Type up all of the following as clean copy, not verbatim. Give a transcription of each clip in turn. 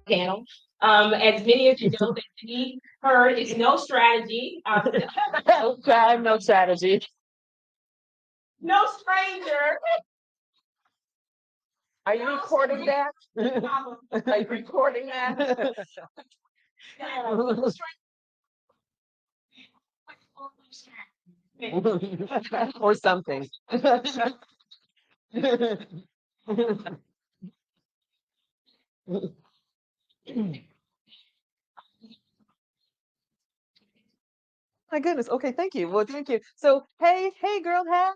panel. As many of you know, that we heard it's no strategy. No time, no strategy. No stranger. Are you recording that? Are you recording that? Or something. My goodness. Okay, thank you. Well, thank you. So, hey, girl, hat.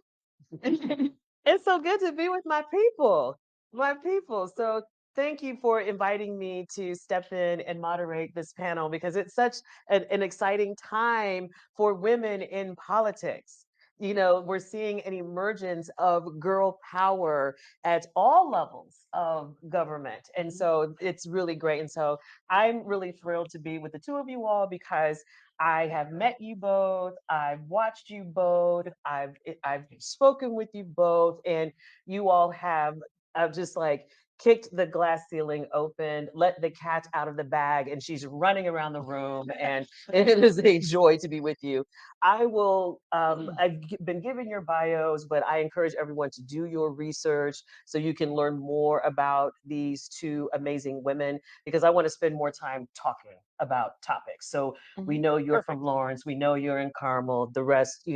It's so good to be with my people. My people. So, thank you for inviting me to step in and moderate this panel because it's such an exciting time for women in politics. You know, we're seeing an emergence of girl power at all levels of government. And so it's really great. And so I'm really thrilled to be with the two of you all because I have met you both. I've watched you both. I've spoken with you both, and you all have just like kicked the glass ceiling open, let the cat out of the bag, and she's running around the room. And it is a joy to be with you. I will. Been given your bios, but I encourage everyone to do your research so you can learn more about these two amazing women because I want to spend more time talking about topics. So we know you're from Lawrence. We know you're in Carmel. The rest,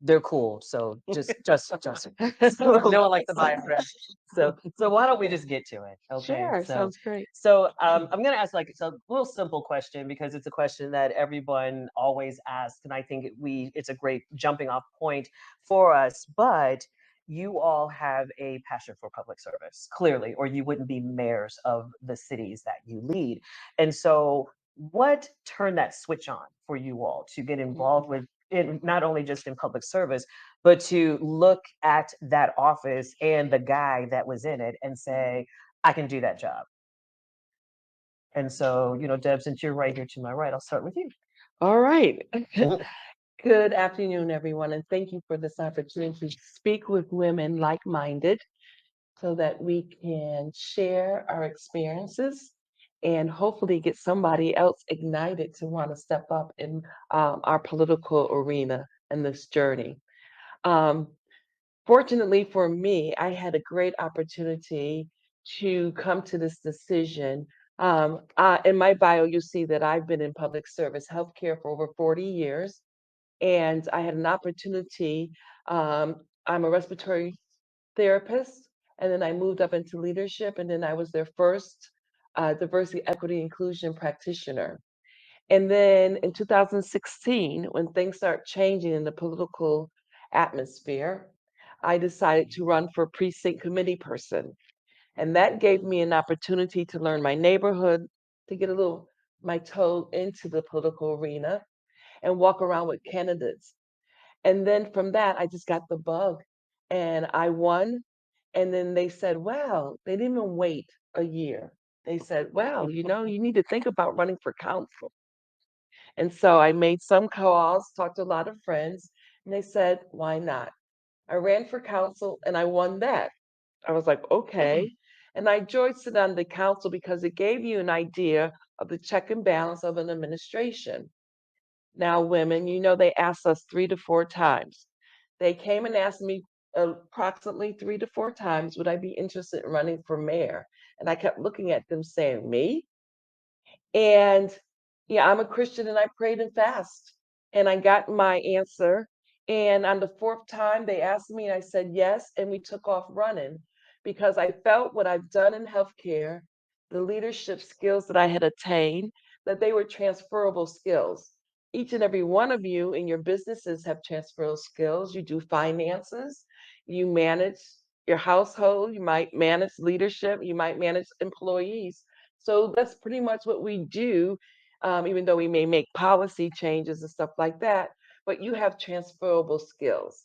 they're cool. So just. So no one likes to buy a friend. So why don't we just get to it? Okay. Sure, So sounds great. so I'm gonna ask like it's a little simple question because it's a question that everyone always asks, and I think it's a great jumping off point for us. But you all have a passion for public service, clearly, or you wouldn't be mayors of the cities that you lead. And so what turned that switch on for you all to get involved with it, not only just in public service, but to look at that office and the guy that was in it and say, I can do that job. And so, Deb, since you're right here to my right, I'll start with you. All right. Good afternoon, everyone, and thank you for this opportunity to speak with women like-minded so that we can share our experiences and hopefully get somebody else ignited to want to step up in our political arena in this journey. Um, Fortunately for me, I had a great opportunity to come to this decision. In my bio, you see that I've been in public service healthcare for over 40 years, and I had an opportunity. I'm a respiratory therapist, and then I moved up into leadership, and then I was their first diversity, equity, inclusion practitioner. And then in 2016, when things start changing in the political atmosphere, I decided to run for precinct committee person. And that gave me an opportunity to learn my neighborhood, to get a little my toe into the political arena and walk around with candidates. And then from that, I just got the bug and I won. And then they said, well, they didn't even wait a year. They said, well, you need to think about running for council. And so I made some calls, talked to a lot of friends, and they said, why not? I ran for council and I won that. I was like, okay. And I enjoyed sitting on the council because it gave you an idea of the check and balance of an administration. Now, women, they asked us 3 to 4 times. They came and asked me approximately 3 to 4 times, would I be interested in running for mayor? And I kept looking at them saying, me? And yeah, I'm a Christian and I prayed and fast. And I got my answer. And on the fourth time, they asked me, and I said yes. And we took off running because I felt what I've done in healthcare, the leadership skills that I had attained, that they were transferable skills. Each and every one of you in your businesses have transferable skills. You do finances, you manage your household, you might manage leadership, you might manage employees. So that's pretty much what we do, even though we may make policy changes and stuff like that, but you have transferable skills.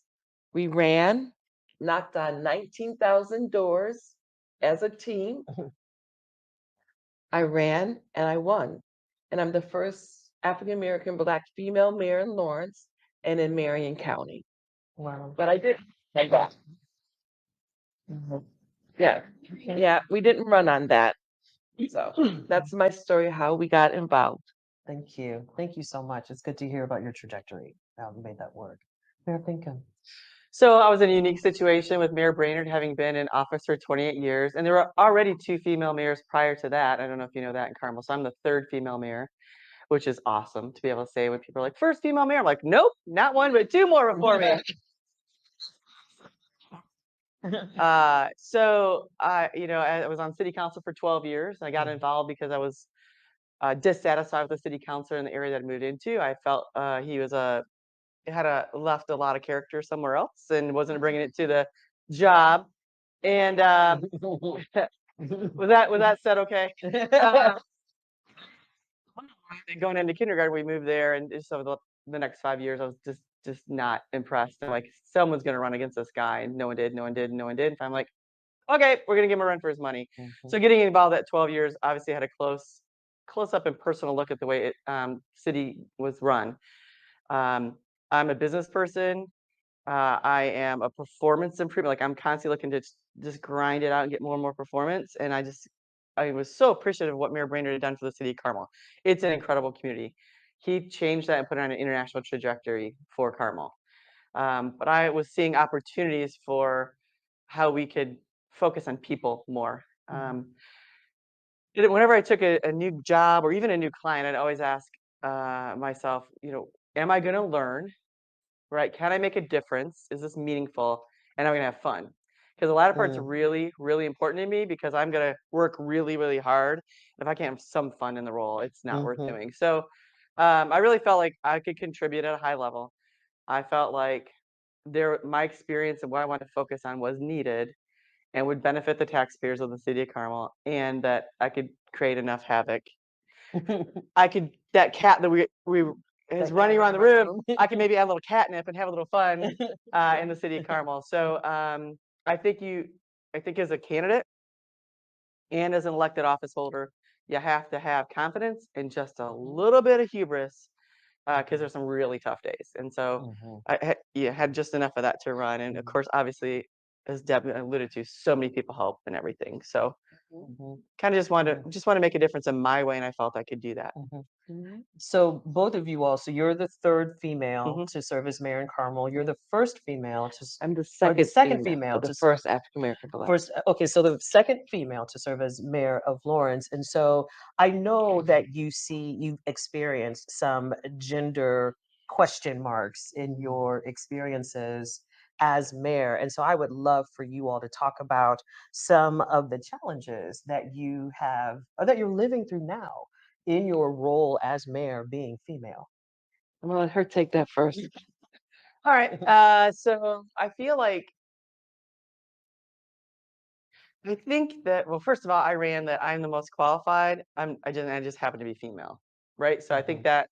We ran, knocked on 19,000 doors as a team. I ran and I won. And I'm the first African American Black female mayor in Lawrence and in Marion County. Wow. But I did like that. Yeah. Yeah, we didn't run on that. So that's my story, how we got involved. Thank you. Thank you so much. It's good to hear about your trajectory, how you made that work. Mayor Pinkham. So I was in a unique situation with Mayor Brainerd having been in office for 28 years, and there were already 2 female mayors prior to that. I don't know if you know that in Carmel. So I'm the 3rd female mayor, which is awesome to be able to say when people are like, first female mayor. I'm like, nope, not 1, but 2 more before me. So I was on city council for 12 years. I got involved because I was dissatisfied with the city councilor in the area that I moved into. I felt he was left a lot of character somewhere else and wasn't bringing it to the job. And was that said okay? Going into kindergarten, we moved there, and just over the next 5 years, I was just not impressed. I'm like, someone's going to run against this guy, and no one did, no one did, no one did. And I'm like, okay, we're going to give him a run for his money. So getting involved at 12 years, obviously had a close up and personal look at the way city was run. I'm a business person. I am a performance improver. Like I'm constantly looking to just grind it out and get more and more performance. And I was so appreciative of what Mayor Brainerd had done for the city of Carmel. It's an incredible community. He changed that and put it on an international trajectory for Carmel. But I was seeing opportunities for how we could focus on people more. Whenever I took a new job or even a new client, I'd always ask myself, am I going to learn? Right? Can I make a difference? Is this meaningful? And I'm gonna have fun. Because a lot of parts are really, really important to me because I'm gonna work really, really hard. And if I can't have some fun in the role, it's not worth doing. So I really felt like I could contribute at a high level. I felt like my experience and what I wanted to focus on was needed and would benefit the taxpayers of the city of Carmel, and that I could create enough havoc. That cat that we is running around the room, I can maybe add a little catnip and have a little fun in the city of Carmel. So I think as a candidate and as an elected office holder, you have to have confidence and just a little bit of hubris because there's some really tough days. And so had just enough of that to run. And of course, obviously, as Deb alluded to, so many people help and everything. So kind of just wanted to make a difference in my way, and I felt I could do that. So both of you all, so you're the 3rd female to serve as mayor in Carmel. You're the 1st female to I'm the or second female the to first African American black. okay, so the 2nd female to serve as mayor of Lawrence. And so I know that you've experienced some gender question marks in your experiences as mayor. And so I would love for you all to talk about some of the challenges that you have or that you're living through now in your role as mayor being female. I'm gonna let her take that first. All right. So I feel like I think that, well, first of all, I ran that I'm the most qualified. I just happen to be female, right? So I think that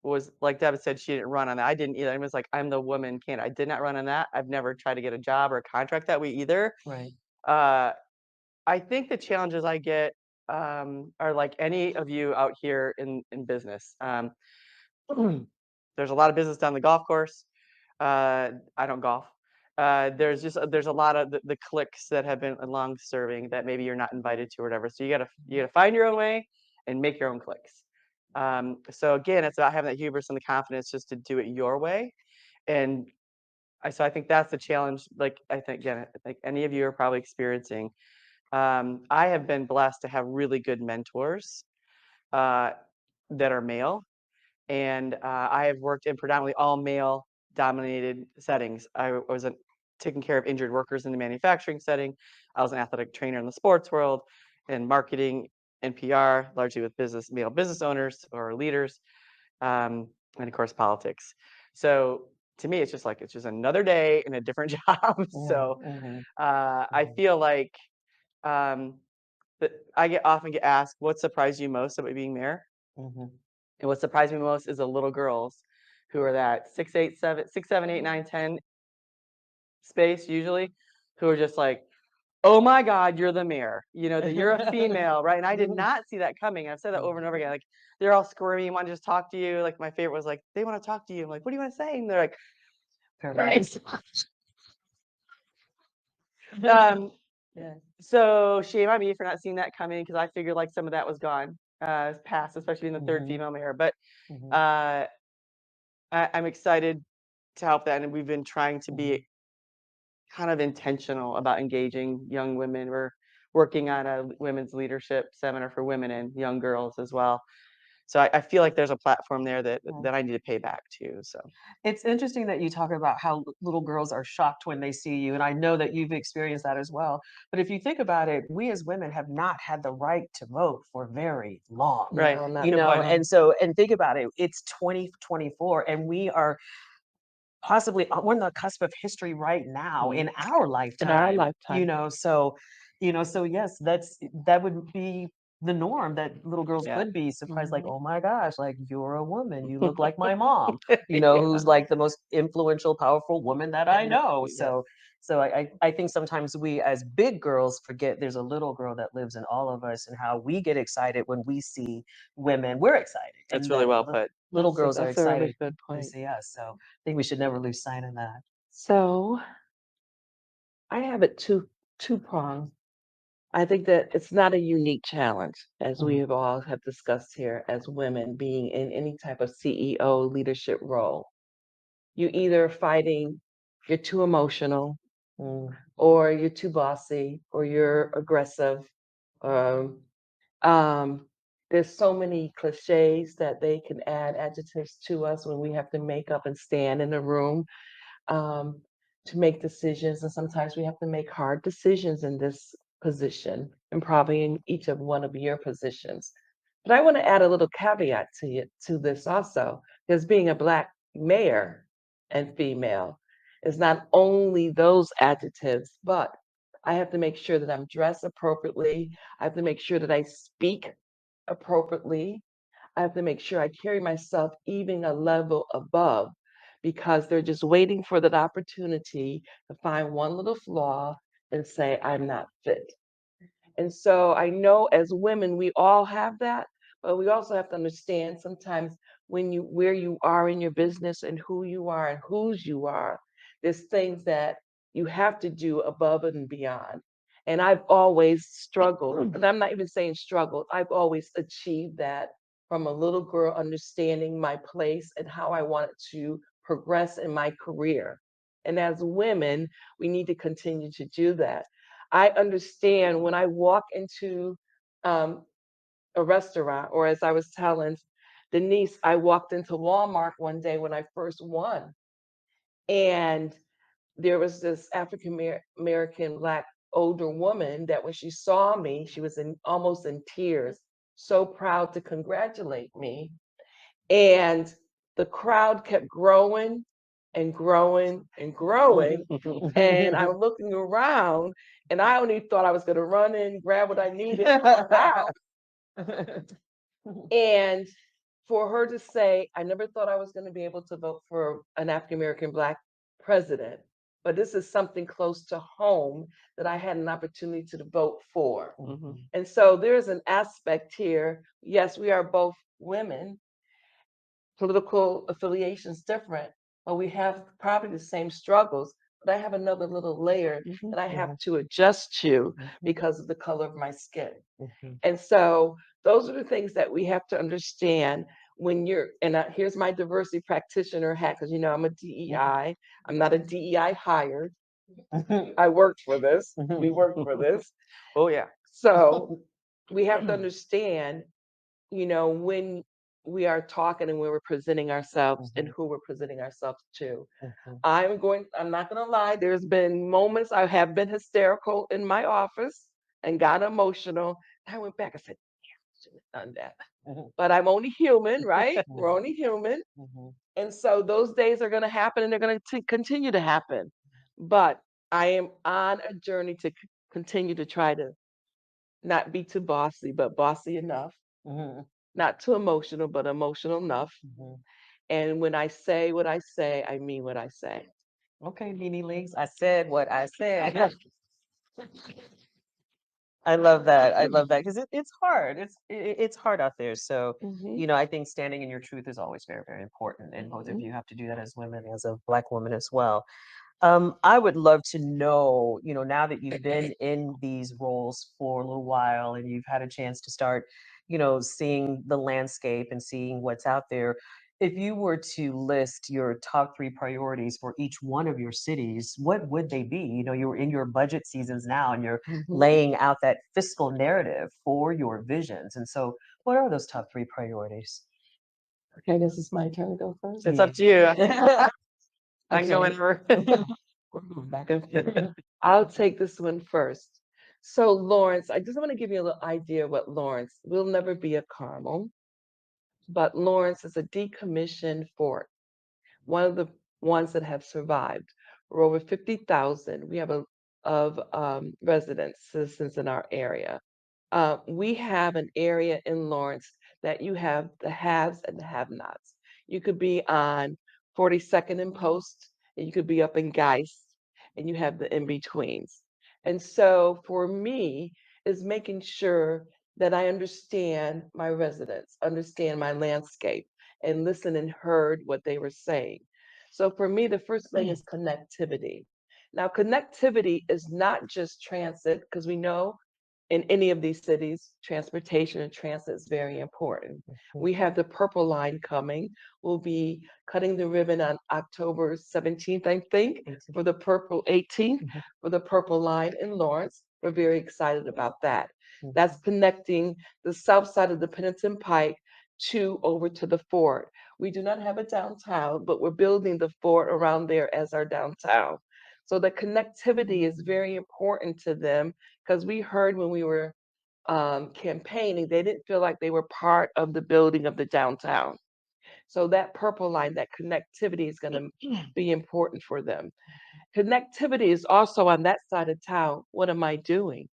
was like Deb said, she didn't run on that. I didn't either. I was like, I'm the woman candidate. I did not run on that. I've never tried to get a job or a contract that way either. Right. I think the challenges I get are like any of you out here in business. There's a lot of business down the golf course. I don't golf. There's a lot of the cliques that have been long serving that maybe you're not invited to or whatever. So you gotta find your own way and make your own cliques. So again, it's about having that hubris and the confidence just to do it your way. And so I think that's the challenge. Like I think again, like any of you are probably experiencing. I have been blessed to have really good mentors that are male, and I have worked in predominantly all male dominated settings. I was taking care of injured workers in the manufacturing setting. I was an athletic trainer in the sports world, and marketing and PR, largely with male business owners or leaders, and of course politics. So to me, it's just another day in a different job. So I feel like that I often get asked, "What surprised you most about being mayor?" And what surprised me most is the little girls who are that 6, 7, 8, 9, 10 space usually, who are just like, "Oh my God, you're the mayor. That you're a female, right?" And I did not see that coming. I've said that over and over again. Like they're all squirmy, want to just talk to you. Like my favorite was like, they want to talk to you. I'm like, what do you want to say? And they're like, thanks. Yeah. So shame on me for not seeing that coming because I figured like some of that was gone, past, especially in the third Mhm. female mayor. But Mhm. uh, I'm excited to help that, and we've been trying to be kind of intentional about engaging young women. We're working on a women's leadership seminar for women and young girls as well. So I feel like there's a platform there that I need to pay back to. So It's interesting that you talk about how little girls are shocked when they see you, and I know that you've experienced that as well. But if you think about it, we as women have not had the right to vote for very long. right, No, not You good know, point. and so and think about it, it's 2024 and we are possibly we're on the cusp of history right now Mhm. in our in our lifetime. lifetime. So yes, that would be the norm, that little girls Yeah. could be surprised, like, Mhm. oh my gosh, like you're a woman, you look like my mom, Yeah. who's like the most influential, powerful woman that I know. Yes. So I think sometimes we as big girls forget there's a little girl that lives in all of us, and how we get excited when we see women. We're excited. That's And really then well put. little girls are That's a really excited good to point. see us. So I think we should never lose sight of that. So I have it two pronged. I think that it's not a unique challenge, as we have all have discussed here, as women being in any type of CEO leadership role. You either fighting, you're too emotional, Mm, or you're too bossy, or you're aggressive. Um, um, there's so many cliches that they can add adjectives to us when we have to make up and stand in a room, um, to make decisions. And sometimes we have to make hard decisions in this position, and probably in each of one of your positions. But I want to add a little caveat to this also, because being a Black mayor and female is not only those adjectives, but I have to make sure that I'm dressed appropriately. I have to make sure that I speak appropriately. I have to make sure I carry myself even a level above, because they're just waiting for that opportunity to find one little flaw and say, I'm not fit. And so I know as women, we all have that, but we also have to understand sometimes when you where you are in your business and who you are and whose you are, there's things that you have to do above and beyond. And I've always struggled, and I'm not even saying struggled, I've always achieved that from a little girl understanding my place and how I wanted to progress in my career. And as women, we need to continue to do that. I understand when I walk into um, a restaurant, or as I was telling Denise, I walked into Walmart one day when I first won, and there was this African American Black older woman that when she saw me, she was almost in tears, so proud to congratulate me. And the crowd kept growing and growing and growing. And I'm looking around, and I only thought I was going to run in, grab what I needed, and run out. And for her to say, I never thought I was going to be able to vote for an African American Black president, but this is something close to home that I had an opportunity to vote for. Mhm. And so there's an aspect here. Yes, we are both women, political affiliations different, but we have probably the same struggles. But I have another little layer that I have to adjust to because of the color of my skin. And so those are the things that we have to understand when you're, and here's my diversity practitioner hat, because I'm a DEI. I'm not a DEI hired. I worked for this. We worked for this. Oh yeah. So we have to understand, when we are talking and when we're presenting ourselves and who we're presenting ourselves to. I'm not gonna lie, there's been moments I have been hysterical in my office and got emotional. I went back and said, "Damn, I shouldn't have done that." But I'm only human, right? We're only human. And so those days are gonna happen, and they're gonna continue to happen. But I am on a journey to continue to try to not be too bossy, but bossy enough, not too emotional, but emotional enough. And when I say what I say, I mean what I say. Okay, Beanie Leagues, I said what I said. I love that. I love that because it's hard. It's hard out there. So, Mhm. I think standing in your truth is always very, very important. And both of Mhm. you have to do that as women, as a Black woman as well. I would love to know, now that you've been in these roles for a little while and you've had a chance to start, seeing the landscape and seeing what's out there. If you were to list your top three priorities for each one of your cities, what would they be? You're in your budget seasons now and you're laying out that fiscal narrative for your visions. And so, what are those top three priorities? Okay, this is my turn to go first. It's up to you. I can go Okay. whenever. We're going back and forth. I'll take this one first. So Lawrence, I just want to give you a little idea of what Lawrence will never be a Carmel, but Lawrence is a decommissioned fort, one of the ones that have survived. We're over 50,000. We have residents, citizens in our area. We have an area in Lawrence that you have the haves and the have-nots. You could be on 42nd and Post, and you could be up in Geist, and you have the in-betweens. And so for me, is making sure that I understand my residents, understand my landscape, and listen and heard what they were saying. So for me, the first thing is connectivity. Now, connectivity is not just transit, because we know in any of these cities, transportation and transit is very important. We have the Purple Line coming. We'll be cutting the ribbon on October 17th, I think, for the Purple 18th, for the Purple Line in Lawrence. We're very excited about that. That's connecting the south side of the Pennington Pike over to the fort. We do not have a downtown, but we're building the fort around there as our downtown. So the connectivity is very important to them because we heard when we were campaigning, they didn't feel like they were part of the building of the downtown. So that Purple Line, that connectivity is going to be important for them. Connectivity is also on that side of town. What am I doing?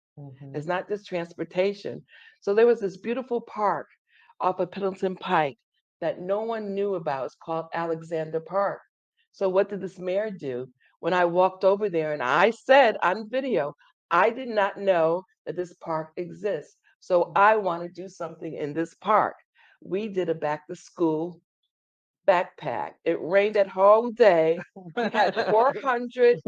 It's not just transportation. So there was this beautiful park off of Pendleton Pike that no one knew about. It's called Alexander Park. So what did this mayor do? When I walked over there and I said on video, I did not know that this park exists. So I want to do something in this park. We did a back to school backpack. It rained that whole day. We had 400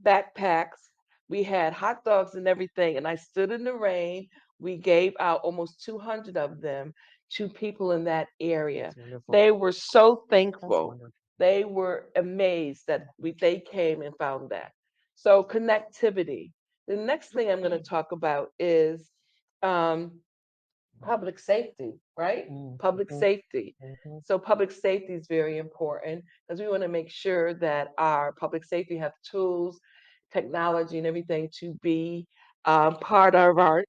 backpacks. We had hot dogs and everything. And I stood in the rain. We gave out almost 200 of them to people in that area. They were so thankful. They were amazed that they came and found that. So connectivity. The next thing I'm going to talk about is public safety, right? Public safety. So public safety is very important because we want to make sure that our public safety have tools, technology, and everything to be part of our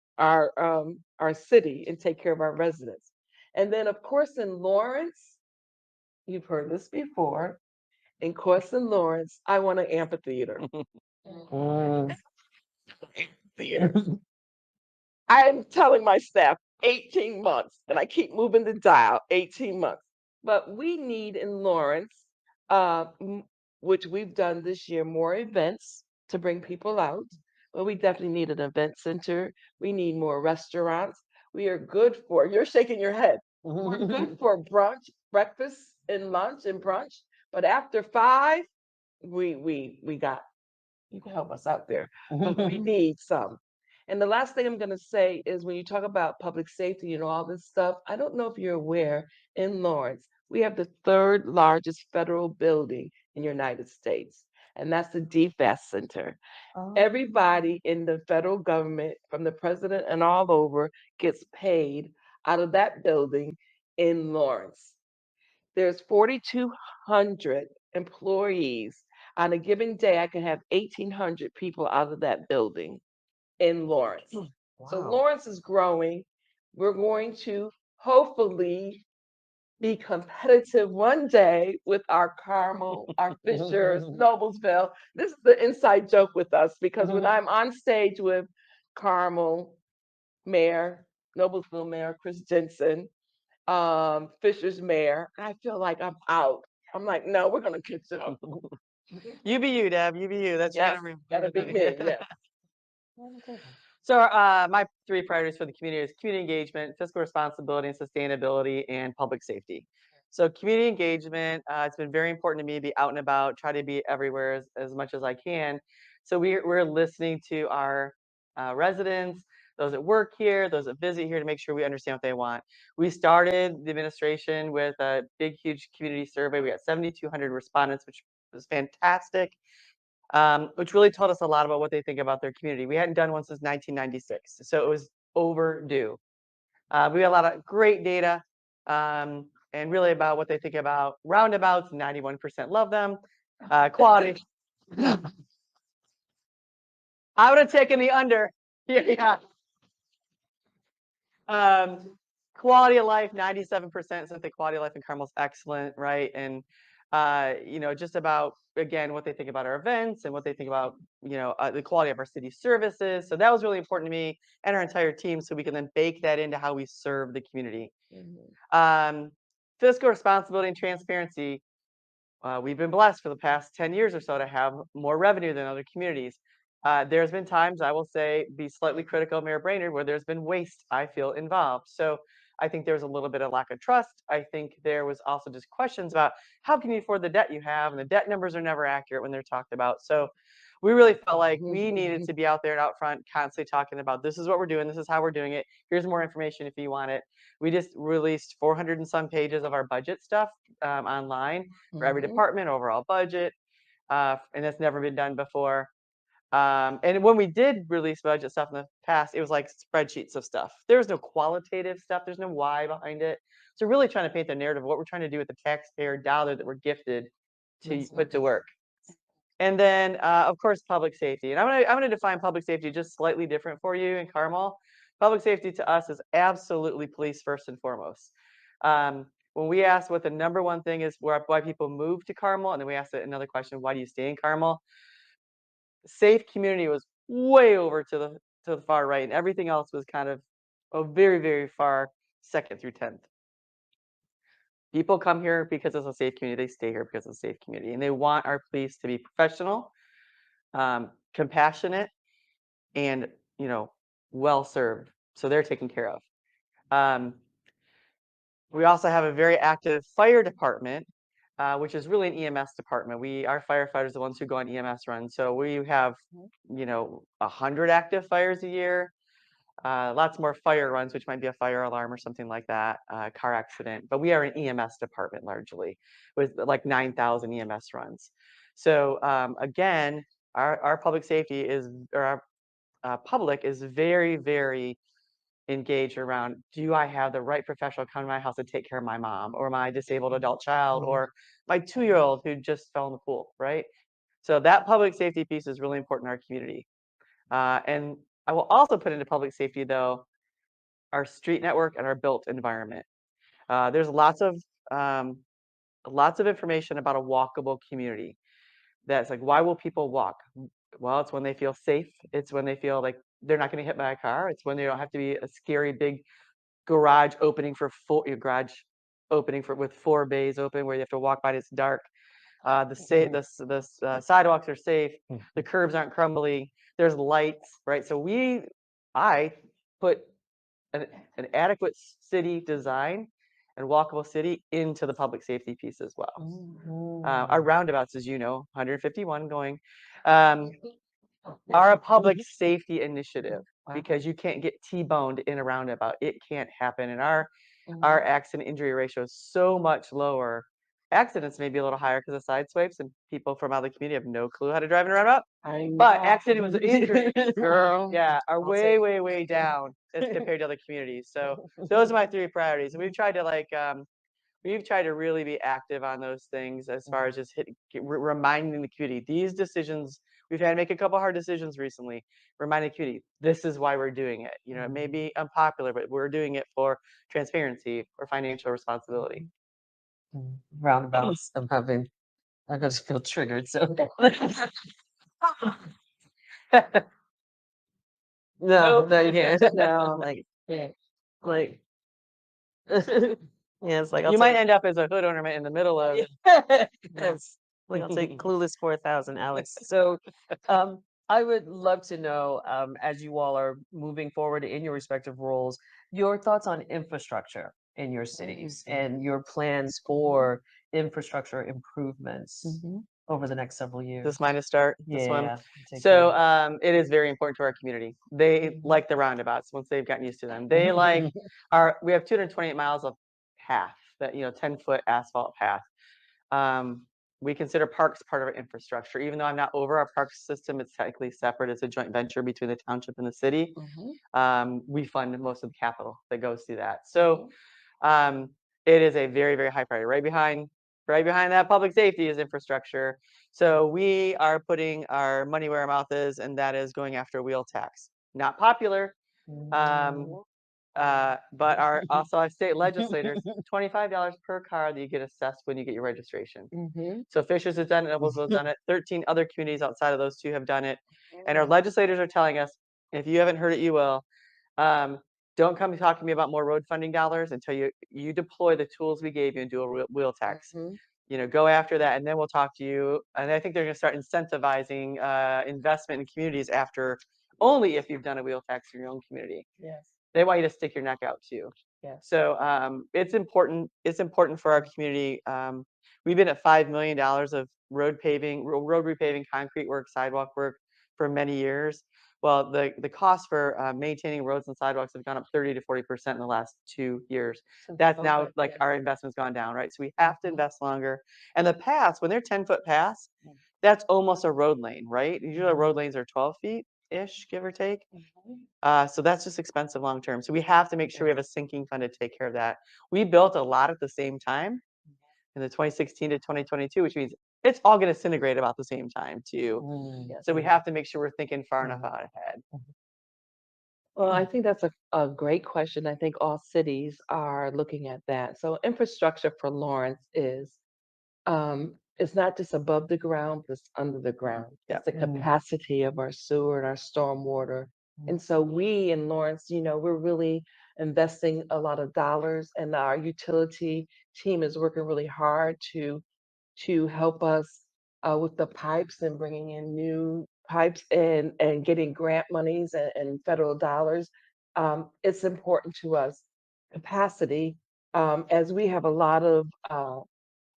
city and take care of our residents. And then, of course, in Lawrence, you've heard this before. In course, in Lawrence, I want an amphitheater. Theater. I'm telling my staff 18 months, and I keep moving the dial 18 months. But we need in Lawrence, which we've done this year, more events to bring people out. But we definitely need an event center. We need more restaurants. We are good for, you're shaking your head. We're good for brunch, breakfast and lunch and brunch. But after 5, we got, you can help us out there. But we need some. And the last thing I'm going to say is when you talk about public safety and all this stuff, I don't know if you're aware, in Lawrence, we have the 3rd largest federal building in the United States, and that's the DFAS Center. Everybody in the federal government, from the president and all over, gets paid out of that building in Lawrence. There's 4,200 employees. On a given day, I can have 1,800 people out of that building in Lawrence. So Lawrence is growing. We're going to hopefully be competitive one day with our Carmel, our Fishers, Noblesville. This is the inside joke with us because when I'm on stage with Carmel Mayor, Noblesville Mayor Chris Jensen, Fisher's Mayor, I feel like I'm out. I'm like, no, we're gonna catch up. You be you, Deb. You be you. That's Yes, gotta be me. Yeah. So my 3 priorities for the community is community engagement, fiscal responsibility and sustainability, and public safety. So community engagement, it's been very important to me to be out and about, try to be everywhere as much as I can. So we're listening to our residents, those that work here, those that visit here, to make sure we understand what they want. We started the administration with a big, huge community survey. We got 7,200 respondents, which was fantastic, which really told us a lot about what they think about their community. We hadn't done one since 1996, so it was overdue. We got a lot of great data, and really about what they think about roundabouts. 91% love them. Quality. I would have taken the under. Yeah. Quality of life, 97% said the quality of life in Carmel is excellent, right? And just about, again, what they think about our events and what they think about, the quality of our city services. So that was really important to me and our entire team, so we can then bake that into how we serve the community. Fiscal responsibility and transparency. We've been blessed for the past 10 years or so to have more revenue than other communities. There's been times, I will say, be slightly critical of Mayor Brainerd, where there's been waste, I feel, involved. So I think there was a little bit of lack of trust. I think there was also just questions about how can you afford the debt you have, and the debt numbers are never accurate when they're talked about. So we really felt like we needed to be out there and out front, constantly talking about, this is what we're doing, this is how we're doing it, here's more information if you want it. We just released 400 and some pages of our budget stuff online for every department, overall budget, and that's never been done before. And when we did release budget stuff in the past, it was like spreadsheets of stuff. There's no qualitative stuff. There's no why behind it. So really trying to paint the narrative of what we're trying to do with the taxpayer dollar that we're gifted to put to work. And then, of course, public safety. And I'm gonna define public safety just slightly different for you in Carmel. Public safety to us is absolutely police first and foremost. When we ask what the number one thing is why people move to Carmel, and then we ask another question, why do you stay in Carmel? Safe community was way over to the far right, and everything else was kind of a very, very far second through 10th. People come here because it's a safe community. They stay here because it's a safe community, and they want our police to be professional, compassionate, and well served. So they're taken care of. We also have a very active fire department, which is really an EMS department. Our firefighters are the ones who go on EMS runs. So we have 100 active fires a year. Lots more fire runs, which might be a fire alarm or something like that, car accident. But we are an EMS department largely, with like 9,000 EMS runs. So again, our public safety or our public is very, very engaged around, do I have the right professional come to my house to take care of my mom or my disabled adult child or my 2-year-old who just fell in the pool, right? So that public safety piece is really important in our community. And I will also put into public safety, though, our street network and our built environment. There's lots of information about a walkable community. That's like, why will people walk? Well, it's when they feel safe. It's when they feel like they're not going to get hit by a car. It's when they don't have to be a scary big garage opening with 4 bays open where you have to walk by and it's dark. The sidewalks are safe. The curbs aren't crumbly. There's lights, right? So I put an adequate city design and walkable city into the public safety piece as well. Our roundabouts, as you know, 151 going, are a public safety initiative because you can't get T-boned in a roundabout. It can't happen. And our accident injury ratio is so much lower. Accidents may be a little higher because of side swipes, and people from out of the community have no clue how to drive in a roundabout. But accident injuries, girl, yeah, are way, way, way down as compared to other communities. So those are my 3 priorities. And we've tried to really be active on those things as far as just reminding the community these decisions. We've had to make a couple hard decisions recently. Reminding the community, this is why we're doing it. It may be unpopular, but we're doing it for transparency or financial responsibility. Roundabouts. I just feel triggered. So no, you can't. No, like, yeah, it's like You might end up as a hood ornament in the middle of. Yes. Like I'll take clueless 4,000, Alex. So, I would love to know, as you all are moving forward in your respective roles, your thoughts on infrastructure in your cities and your plans for infrastructure improvements over the next several years? Does mine start? This one. Yeah. take So care. it is very important to our community. They like the roundabouts once they've gotten used to them. They like we have 228 miles of path that, 10-foot asphalt path. We consider parks part of our infrastructure. Even though I'm not over our parks system, it's technically separate. It's a joint venture between the township and the city. We fund most of the capital that goes through that. So it is a very, very high priority. Right behind that public safety is infrastructure. So we are putting our money where our mouth is, and that is going after wheel tax. Not popular, but our state legislators, $25 per car that you get assessed when you get your registration. So Fishers has done it, Noblesville has done it, 13 other communities outside of those two have done it. And our legislators are telling us, if you haven't heard it, you will. Don't come talk to me about more road funding dollars until you deploy the tools we gave you and do a wheel tax. Go after that, and then we'll talk to you. And I think they're going to start incentivizing investment in communities only if you've done a wheel tax in your own community. Yes. They want you to stick your neck out too. Yes. So it's important. It's important for our community. We've been at $5 million of road repaving, concrete work, sidewalk work for many years. Well, the cost for maintaining roads and sidewalks have gone up 30 to 40% in the last 2 years. That's now like our investment's gone down, right? So we have to invest longer. And the paths, when they're 10-foot paths, that's almost a road lane, right? Usually road lanes are 12 feet-ish, give or take. So that's just expensive long term. So we have to make sure we have a sinking fund to take care of that. We built a lot at the same time in the 2016 to 2022, which means it's all going to disintegrate about the same time too. So we have to make sure we're thinking far enough out ahead. Well, I think that's a great question. I think all cities are looking at that. So infrastructure for Lawrence it's not just above the ground, but it's under the ground. It's the capacity of our sewer and our stormwater. And so we in Lawrence, we're really investing a lot of dollars, and our utility team is working really hard to help us with the pipes and bringing in new pipes and getting grant monies and federal dollars. It's important to us. Capacity, as we have a lot of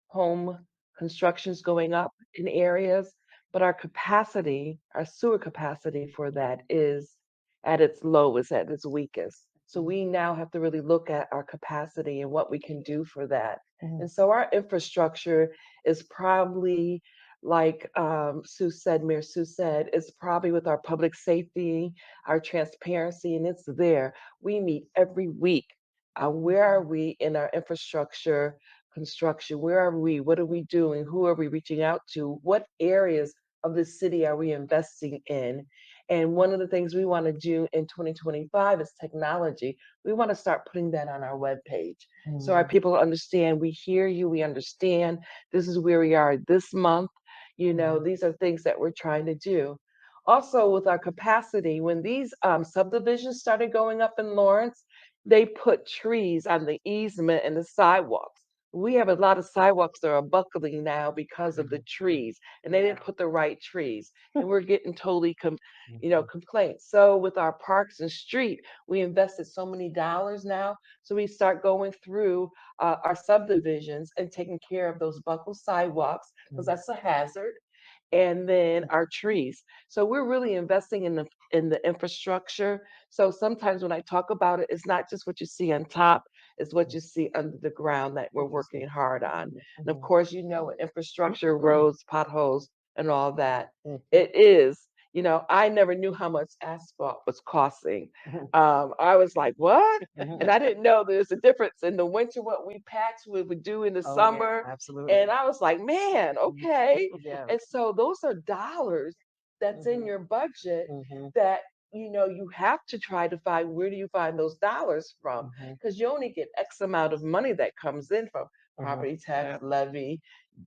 home constructions going up in areas, but our capacity, our sewer capacity for that is at its lowest, at its weakest. So we now have to really look at our capacity and what we can do for that. And so our infrastructure is probably like Mayor Sue said, it's probably with our public safety, our transparency, and it's there. We meet every week. Where are we in our infrastructure construction? Where are we? What are we doing? Who are we reaching out to? What areas of the city are we investing in? And one of the things we want to do in 2025 is technology. We want to start putting that on our webpage. So our people understand, we hear you, we understand, this is where we are this month. These are things that we're trying to do. Also, with our capacity, when these subdivisions started going up in Lawrence, they put trees on the easement and the sidewalks. We have a lot of sidewalks that are buckling now because of the trees, and they didn't put the right trees, and we're getting totally complaints. So with our parks and street, we invested so many dollars now, so we start going through our subdivisions and taking care of those buckled sidewalks, because that's a hazard, and then our trees. So we're really investing in the infrastructure. So sometimes when I talk about it, it's not just what you see on top, it's what you see under the ground that we're working hard on. And of course, infrastructure, roads, potholes, and all that. It is, I never knew how much asphalt was costing. I was like, what? And I didn't know there's a difference in the winter, what we patch, we would do in the summer. Absolutely. And I was like, man, okay. Yeah. And so those are dollars that's in your budget that you have to try to find, where do you find those dollars from? Because you only get X amount of money that comes in from property tax, levy,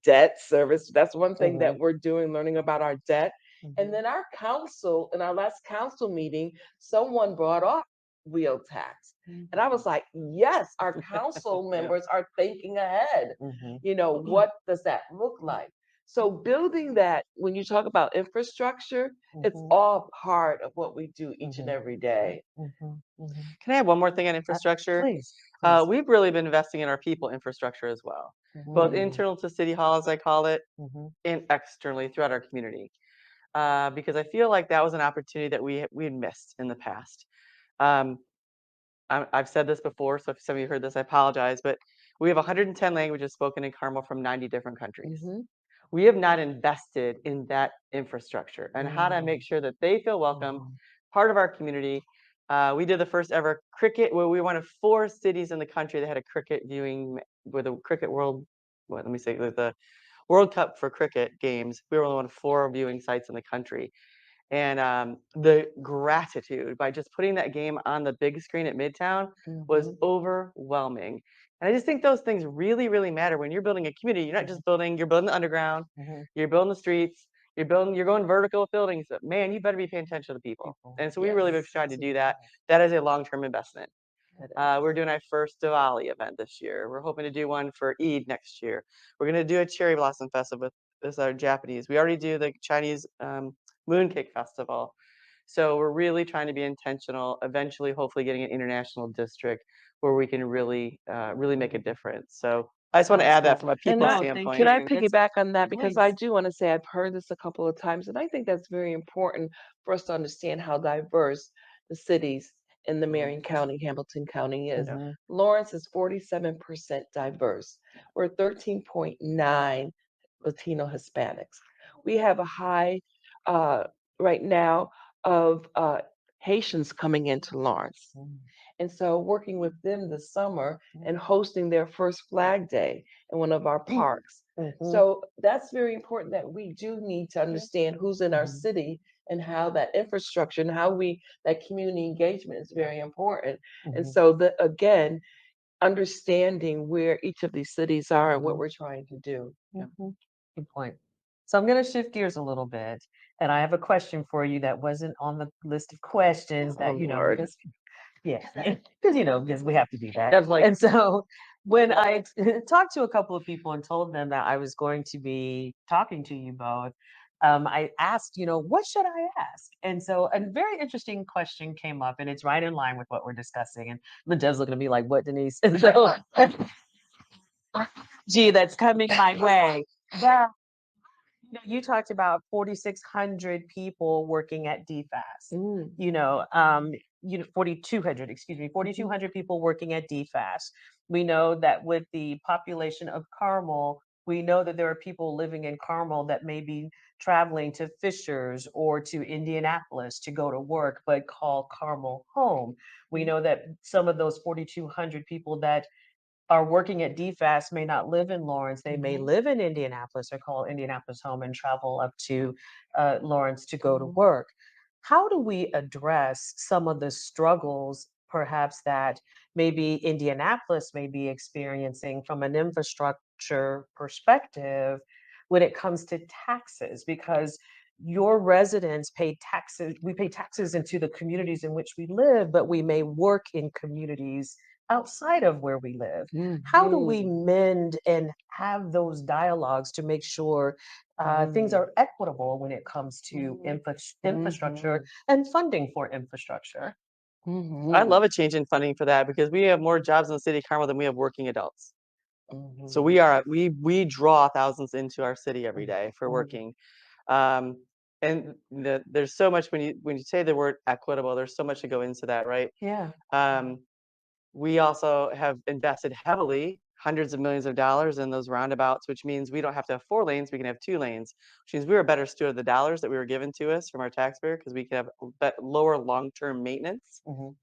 debt service. That's one thing that we're doing, learning about our debt. And then our council, in our last council meeting, someone brought up wheel tax. And I was like, yes, our council members are thinking ahead. What does that look like? So building that, when you talk about infrastructure, it's all part of what we do each and every day. Can I have one more thing on infrastructure? Please. please. We've really been investing in our people infrastructure as well, both Mm, internal to City Hall, as I call it, mhm, and externally throughout our community. Because I feel like that was an opportunity that we had missed in the past. Um, I've said this before, so if some of you heard this, I apologize, but we have 110 languages spoken in Carmel from 90 different countries. Mhm. We have not invested in that infrastructure and how to make mm, sure that they feel welcome, mhm, part of our community. We did the first ever cricket, where we were one of 4 cities in the country that had a cricket viewing with a cricket world. What, let me say the World Cup for cricket games. We were one of 4 viewing sites in the country. And the gratitude by just putting that game on the big screen at Midtown was Mhm. overwhelming. And I just think those things really, really matter when you're building a community. You're not just building, you're building the underground, mhm. you're building the streets, you're going vertical with buildings. But man, you better be paying attention to the people. People. And so we really have Yes, tried to to do the that. point. That is a long-term investment. It We're doing our first Diwali event this year. We're hoping to do one for Eid next year. We're going to do a cherry blossom festival with our Japanese. We already do the Chinese mooncake festival. So we're really trying to be intentional. Eventually, hopefully, getting an international district where we can really make a difference. So I just want to Sounds add that good. from a And people I, No, thank standpoint. can I you. It's piggyback on that? Because I please. do want to say I've heard this a couple of times, and I think that's very important for us to understand how diverse the cities in the Marion County, Hamilton County is. Mhm, Lawrence is 47% diverse. We're 13.9 Latino Hispanics. We have a high right now of Haitians coming into Lawrence. mm, And so working with them this summer and hosting their first Flag Day in one of our parks. mhm, So that's very important that we do need to understand who's in our mhm, city and how that infrastructure and how that community engagement is very important. And mhm, so again, understanding where each of these cities are and what mhm, we're trying to do. mhm. Good point. So I'm going to shift gears a little bit, and I have a question for you that wasn't on the list of questions Oh, that, Lord. because yeah, because because we have to do that. That's like, And so when I talked to a couple of people and told them that I was going to be talking to you both, I asked, what should I ask? And so a very interesting question came up, and it's right in line with what we're discussing. And Linda's looking at me like, what, Denise? And so, gee, that's coming my way. Yeah. You talked about 4,600 people working at DFAS. mm, 4,200, excuse me, 4,200 people working at DFAS. We know that with the population of Carmel, we know that there are people living in Carmel that may be traveling to Fishers or to Indianapolis to go to work, but call Carmel home. We know that some of those 4,200 people that are working at DFAS may not live in Lawrence. They may mhm, live in Indianapolis or call Indianapolis home and travel up to Lawrence to go to mhm, work. How do we address some of the struggles, perhaps, that maybe Indianapolis may be experiencing from an infrastructure perspective when it comes to taxes? Because your residents pay taxes, we pay taxes into the communities in which we live, but we may work in communities outside of where we live. How do we mhm, mend and have those dialogues to make sure things mhm, are equitable when it comes to infrastructure mhm, and funding for infrastructure? I mhm, love a change in funding for that because we have more jobs in the city of Carmel than we have working adults. So mhm, we draw thousands into our city every day for Mhm, working. Um, and there's so much when you say the word equitable, there's so much to go into that, right? Yeah. Um, we also have invested heavily, hundreds of millions of dollars in those roundabouts, which means we don't have to have 4 lanes, we can have 2 lanes, which means we were a better steward of the dollars that we were given to us from our taxpayer because we could have lower long-term maintenance. Mhm,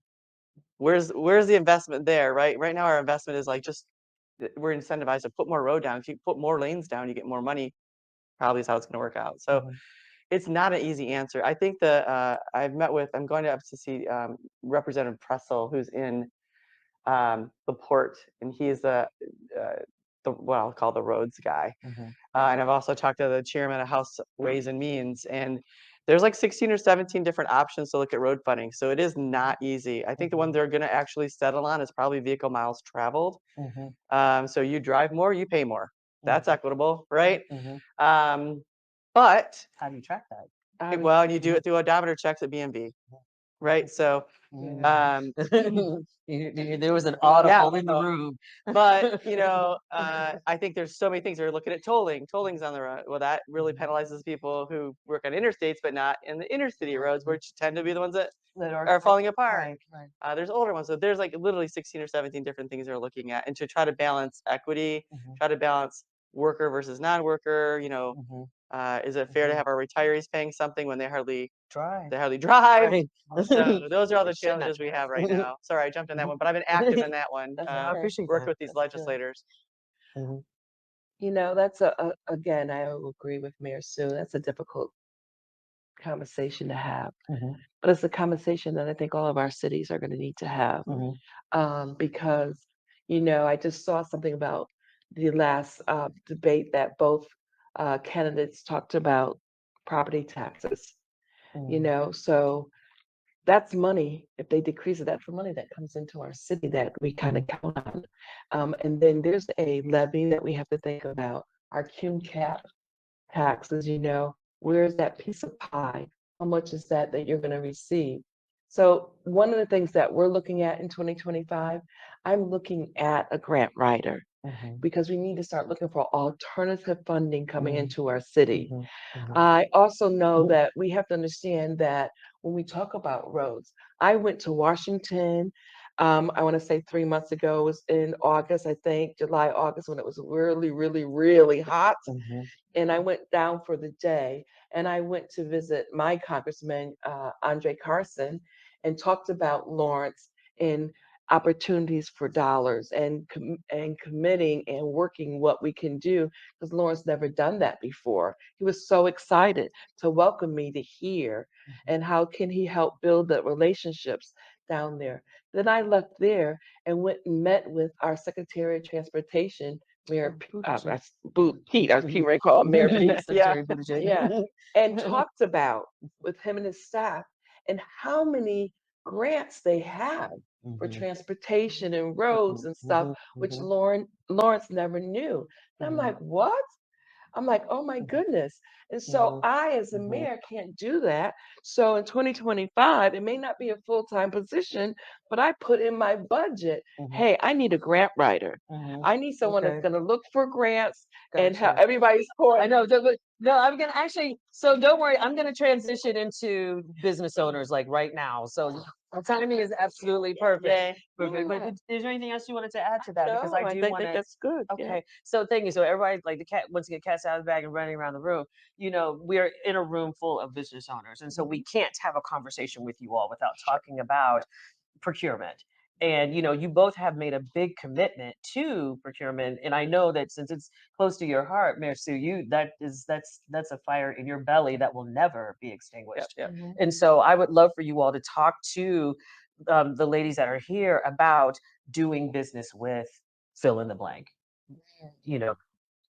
Where's the investment there, right? Right now, our investment is like just we're incentivized to put more road down. If you put more lanes down, you get more money. Probably is how it's going to work out. So mhm, it's not an easy answer. I think I'm going up to see Representative Pressel, who's in the port, and he's the what I'll call the roads guy. mhm, And I've also talked to the chairman of House Ways and Means, and there's like 16 or 17 different options to look at road funding. So it is not easy. I think the one mhm, they're going to actually settle on is probably vehicle miles traveled. mhm, So you drive more, you pay more. That's mhm, equitable, right? mhm. Um, but How do you track that? I was, well, you do Mhm, it through odometer checks at BMV. right? So, um, There was an audible in the room. but I think there's so many things. They're looking at tolling. Tolling's on the road. Well, that really penalizes people who work on interstates, but not in the inner city roads, which tend to be the ones that are falling apart. Right. There's older ones. So there's like literally 16 or 17 different things they're looking at, and to try to balance equity, try to balance worker versus non-worker. Is it fair to have our retirees paying something when they hardly Try. drive? Right. So those are all the They should not challenges we drive. have right now. Sorry, I jumped in that one, but I've been active in that one. I appreciate Worked that. with these That's good. legislators. That's again, I will agree with Mayor Sue. That's a difficult conversation to have, but it's a conversation that I think all of our cities are going to need to have. Because, I just saw something about the last debate that both candidates talked about property taxes, so that's money. If they decrease it, that's the money that comes into our city that we kind of count on. And then there's a levy that we have to think about, our cum cap taxes, where's that piece of pie? How much is that you're going to receive? So one of the things that we're looking at in 2025, I'm looking at a grant writer because we need to start looking for alternative funding coming into our city. I also know that we have to understand that when we talk about roads, I went to Washington. I want to say 3 months ago, it was in August, I think, July, August, when it was really, really, really hot. And I went down for the day, and I went to visit my congressman, Andre Carson, and talked about Lawrence and opportunities for dollars and committing and working what we can do, because Lawrence never done that before. He was so excited to welcome me to here, and how can he help build the relationships down there. Then I left there and went and met with our Secretary of Transportation, Mayor Pete, I keep recalling Mayor Pete, yeah, and talked about with him and his staff and how many grants they have for transportation and roads and stuff, which Lawrence never knew. And I'm like, what? I'm like, oh my goodness. And so I, as a mayor, can't do that. So in 2025, it may not be a full-time position, but I put in my budget, hey, I need a grant writer. I need someone that's going to look for grants and how everybody's I know. No, I'm gonna actually. So don't worry. I'm gonna transition into business owners like right now. So our timing is absolutely perfect. Perfect. But is there anything else you wanted to add to that? Because I No, do think want that to. that's good. Yeah. Okay. So thank you. So everybody, like the cat, once you get cats out of the bag and running around the room, we're in a room full of business owners, and so we can't have a conversation with you all without talking about procurement. And you both have made a big commitment to procurement, and I know that since it's close to your heart, Mayor Sue, that's a fire in your belly that will never be extinguished. And so I would love for you all to talk to the ladies that are here about doing business with fill in the blank.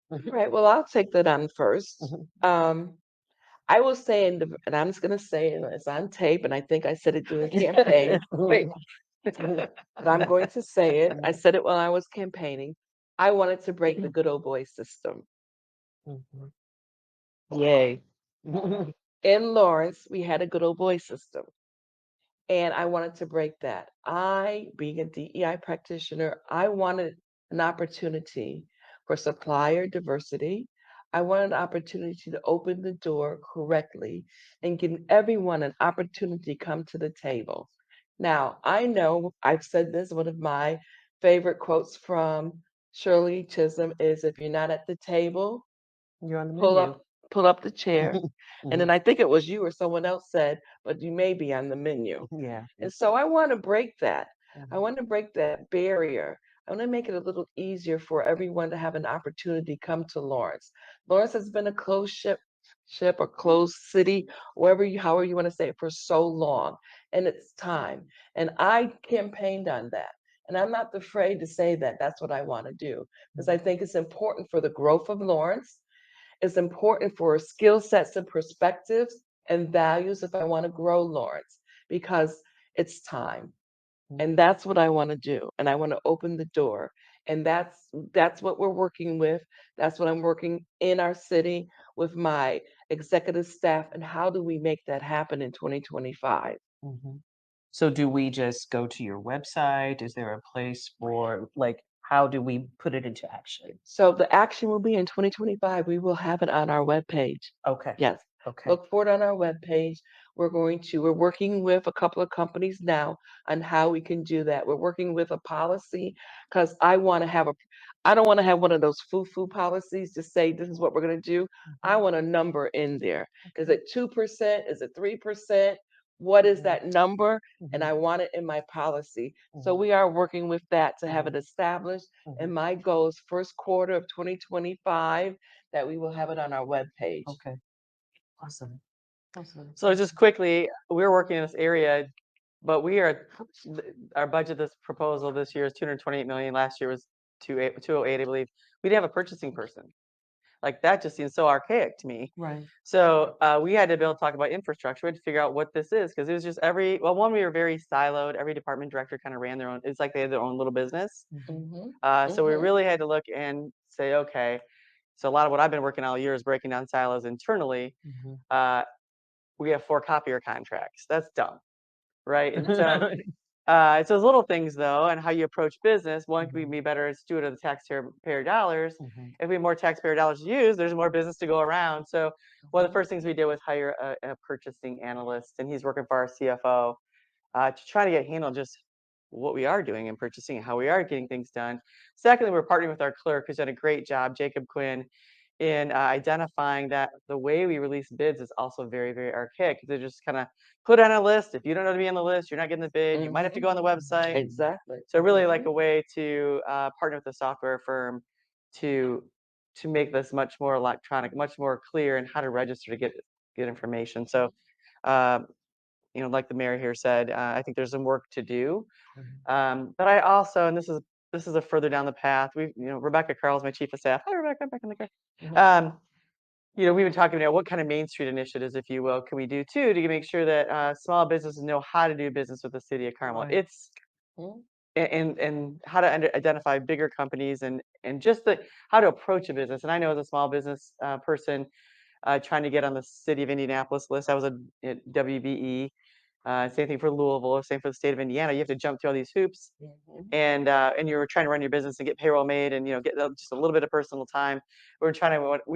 Right. Well, I'll take that on first. I will say, and I'm just going to say it, it's on tape, and I think I said it during campaign. Wait. But I'm going to say it. I said it while I was campaigning. I wanted to break the good old boy system. Yay. In Lawrence, we had a good old boy system. And I wanted to break that. Being a DEI practitioner, I wanted an opportunity for supplier diversity. I wanted an opportunity to open the door correctly and give everyone an opportunity to come to the table. Now, I know I've said this, one of my favorite quotes from Shirley Chisholm is, if you're not at the table, You're on the pull menu. up the chair. And then I think it was you or someone else said, but you may be on the menu. Yeah. And so I want to break that. I want to break that barrier. I want to make it a little easier for everyone to have an opportunity to come to Lawrence. Lawrence has been a closed ship or closed city, however you want to say it, for so long. And it's time. And I campaigned on that. And I'm not afraid to say that that's what I want to do, because I think it's important for the growth of Lawrence. It's important for skill sets and perspectives and values if I want to grow Lawrence, because it's time. And that's what I want to do. And I want to open the door. And that's what we're working with. That's what I'm working in our city with my executive staff. And how do we make that happen in 2025? So do we just go to your website? Is there a place for, like, how do we put it into action? So the action will be in 2025. We will have it on our webpage. Okay. Yes. Okay. Look for it on our webpage. We're working with a couple of companies now on how we can do that. We're working with a policy because I don't want to have one of those foo-foo policies to say this is what we're going to do. I want a number in there. Is it 2%? Is it 3%? What is that number? And I want it in my policy. So we are working with that to have it established. And my goal is first quarter of 2025 that we will have it on our webpage. Okay. Awesome. Awesome. So just quickly, we're working in this area, but our budget, this proposal this year is 228 million. Last year was 208, I believe. We didn't have a purchasing person. Like that just seems so archaic to me. Right. So we had to talk about infrastructure. We had to figure out what this is because it was just we were very siloed. Every department director kind of ran their own. It's like they had their own little business. So we really had to look and say, okay. So a lot of what I've been working all year is breaking down silos internally. We have 4 copier contracts. That's dumb, right? And so it's those little things though, and how you approach business. One can be better steward of the taxpayer dollars. If we have more taxpayer dollars to use, there's more business to go around. So one of the first things we did was hire a purchasing analyst, and he's working for our CFO to try to get a handle on just what we are doing in purchasing and how we are getting things done. Secondly, we're partnering with our clerk, who's done a great job, Jacob Quinn, in identifying that the way we release bids is also very, very archaic. They just kind of put on a list. If you don't know to be on the list, you're not getting the bid. You might have to go on the website. Exactly. So really like a way to partner with a software firm to make this much more electronic, much more clear in how to register to get information. So, like the mayor here said, I think there's some work to do. But I also, and this is a further down the path. Rebecca Carl is my chief of staff. Hi, Rebecca, back in the car. We've been talking about what kind of Main Street initiatives, if you will, can we do too to make sure that small businesses know how to do business with the city of Carmel. Right. It's and how to identify bigger companies and just how to approach a business. And I know as a small business person trying to get on the city of Indianapolis list, I was at WBE. Same thing for Louisville, same for the state of Indiana. You have to jump through all these hoops, and you're trying to run your business and get payroll made, and get just a little bit of personal time. We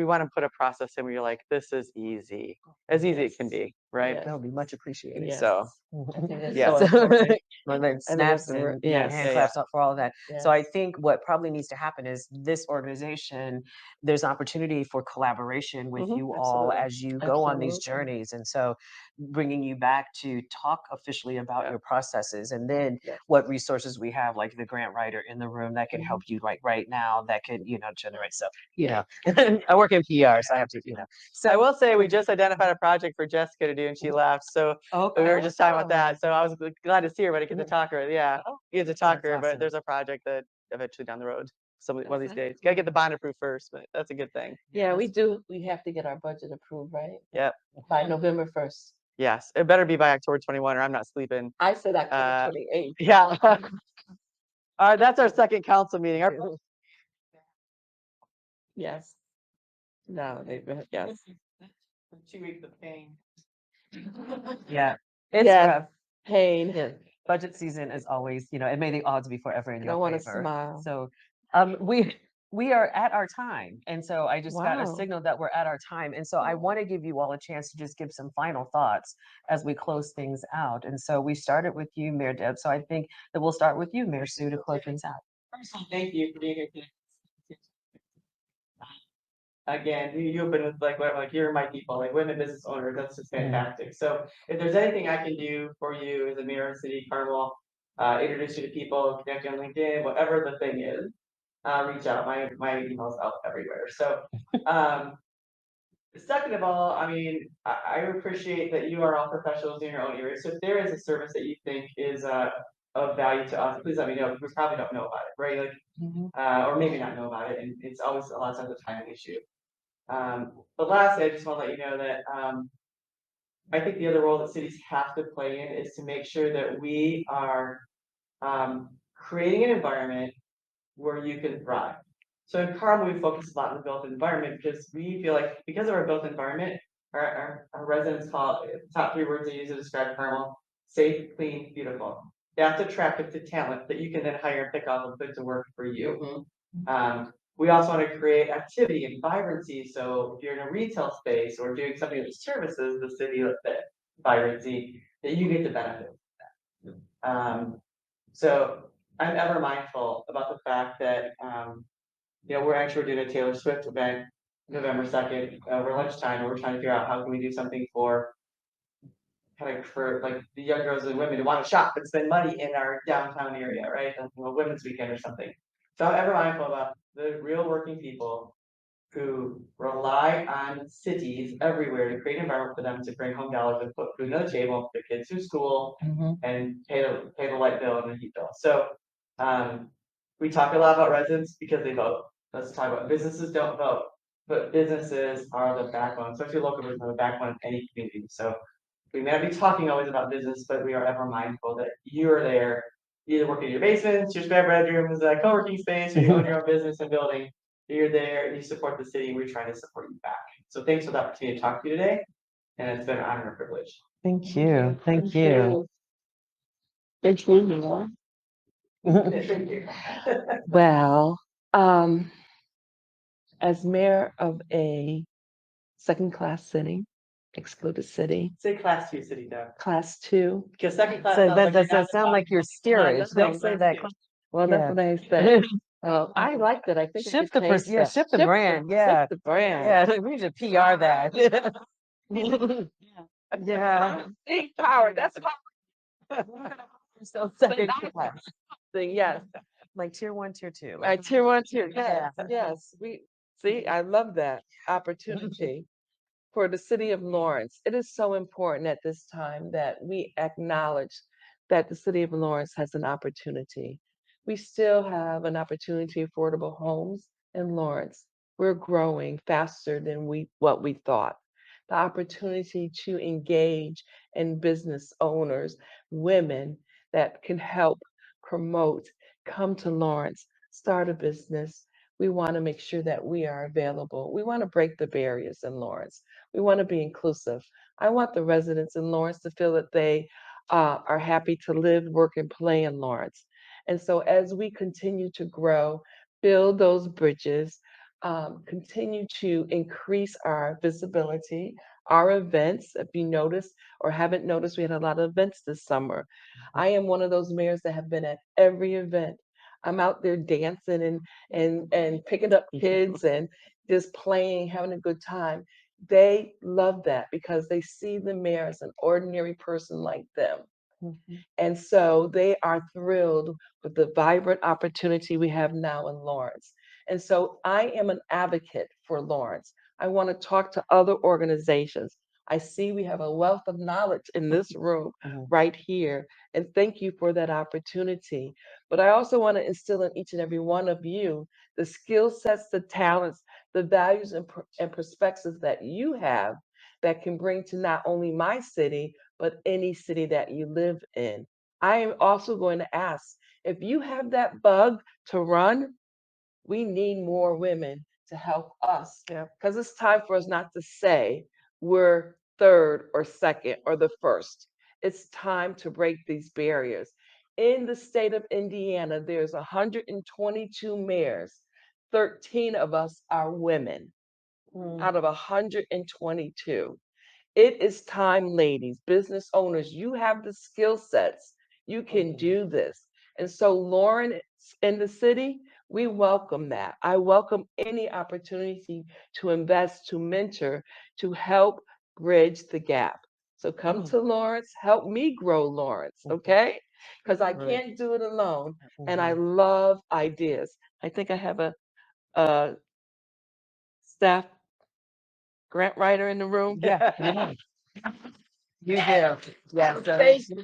want to put a process in where you're like, this is easy, as easy as it can be, right? Yes. That would be much appreciated. Yes. So I think that's Yeah. so important. Well, then I think that's snaps and yes. hand Yeah, claps up for all of that. Yes. So I think what probably needs to happen is this organization, there's opportunity for collaboration with you all Absolutely. as you go on these Absolutely. journeys. And so bringing you back to talk officially about Yeah. your processes, and then Yes. what resources we have, like the grant writer in the room that can help you like right now, that could, generate. So, I work in PR, so I have to, So I will say we just identified a project for Jessica to do, and she left. So we were just talking about that. So I was glad to see her, but I get to talk to her. Yeah, you get to talk to her, That's but awesome. there's a project that eventually down the road, one of these Okay. days. Gotta get the bond approved first, but that's a good thing. Yeah, we do. We have to get our budget approved, right? Yep. By November 1st. Yes, it better be by October 21, or I'm not sleeping. I said October 28th. Yeah. All right, that's our second council meeting. Yes. No, yes. 2 weeks of pain. yeah, it's Yes. rough. Pain. Yeah, budget season is always, and may the odds be forever in I your don't want to favor. smile. So, we are at our time, and so I just got a Wow. signal that we're at our time, and so I want to give you all a chance to just give some final thoughts as we close things out. And so we started with you, Mayor Deb. So I think that we'll start with you, Mayor Sue, to close things out. First of all, thank you for being here today. Again, you've been with like you're my people, like women business owners. That's just fantastic. So if there's anything I can do for you as a mayor of the city of Carmel, introduce you to people, connect you on LinkedIn, whatever the thing is, reach out. My email's out everywhere. So second of all, I appreciate that you are all professionals in your own area. So if there is a service that you think is of value to us, please let me know. We probably don't know about it, right? Like, or maybe not know about it, and it's always a lot of times a timing issue. But lastly, I just want to let you know that I think the other role that cities have to play in is to make sure that we are creating an environment where you can thrive. So in Carmel, we focus a lot on the built environment because we feel like because of our built environment, our residents call it, the top 3 words they use to describe Carmel: safe, clean, beautiful. That's attractive to talent that you can then hire and pick off and put to work for you. We also want to create activity and vibrancy. So if you're in a retail space or doing something that services the city with that vibrancy, that you get the benefit of that. So I'm ever mindful about the fact that we're actually doing a Taylor Swift event November 2nd over lunchtime, and we're trying to figure out how can we do something for like the young girls and women who want to shop and spend money in our downtown area, right? Like, a women's weekend or something. So I'm ever mindful about the real working people who rely on cities everywhere to create an environment for them to bring home dollars and put food on the table, their kids through school, and pay the light bill and the heat bill. So we talk a lot about residents because they vote. Let's talk about businesses don't vote, but businesses are the backbone, especially local businesses are the backbone of any community. So we may not be talking always about business, but we are ever mindful that you are there, you either work in your basement, your spare bedroom is a co-working space, or you own your own business and building. You're there and you support the city, and we're trying to support you back. So thanks for the opportunity to talk to you today, and it's been an honor and privilege. Thank you. Thank you. Thank you. Well, as mayor of a second-class city, excluded city, Say class 2 city, Doug. class 2. Because second class So sounds that like you're doesn't not sound like you're steerage. no, Don't say that. Well, that's Yeah. what I said. I liked it. I think I Shift could the change that. shift the brand. Yeah. Shift the brand. Yeah, we should PR that. Yeah. Big power. That's power. So second that- class. Yes. Like tier 1, tier 2. Tier 1, tier. Yeah. Yes. We see. I love that opportunity for the city of Lawrence. It is so important at this time that we acknowledge that the city of Lawrence has an opportunity. We still have an opportunity for affordable homes in Lawrence. We're growing faster than what we thought. The opportunity to engage in business owners, women that can help promote, come to Lawrence, start a business. We want to make sure that we are available. We want to break the barriers in Lawrence. We want to be inclusive. I want the residents in Lawrence to feel that they are happy to live, work, and play in Lawrence. And so as we continue to grow, build those bridges, continue to increase our visibility, our events, if you noticed or haven't noticed, we had a lot of events this summer. I am one of those mayors that have been at every event. I'm out there dancing and picking up kids and just playing, having a good time. They love that because they see the mayor as an ordinary person like them. And so they are thrilled with the vibrant opportunity we have now in Lawrence. And so I am an advocate for Lawrence. I want to talk to other organizations. I see we have a wealth of knowledge in this room right here. And thank you for that opportunity. But I also want to instill in each and every one of you the skill sets, the talents, the values and perspectives that you have that can bring to not only my city, but any city that you live in. I am also going to ask if you have that bug to run, we need more women to help us. Because it's time for us not to say we're third or second or the first. It's time to break these barriers. In the state of Indiana, there's 122 mayors. 13 of us are women out of 122. It is time, ladies, business owners, you have the skill sets. You can do this. And so, Lauren, in the city, we welcome that. I welcome any opportunity to invest, to mentor, to help bridge the gap. So come to Lawrence, help me grow Lawrence, okay? Because I can't do it alone. And I love ideas. I think I have a staff grant writer in the room. Yeah. You do. Yeah. Thank So,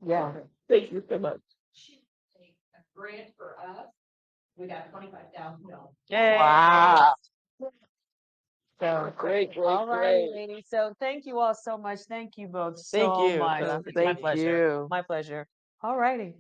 yeah. Thank you so much. A grant for us, we got $25,000. Wow. So Great, great, all right, great. ladies. So thank you all so much. Thank you both Thank so you. much. Thank It's my Thank pleasure. you. My pleasure. All righty.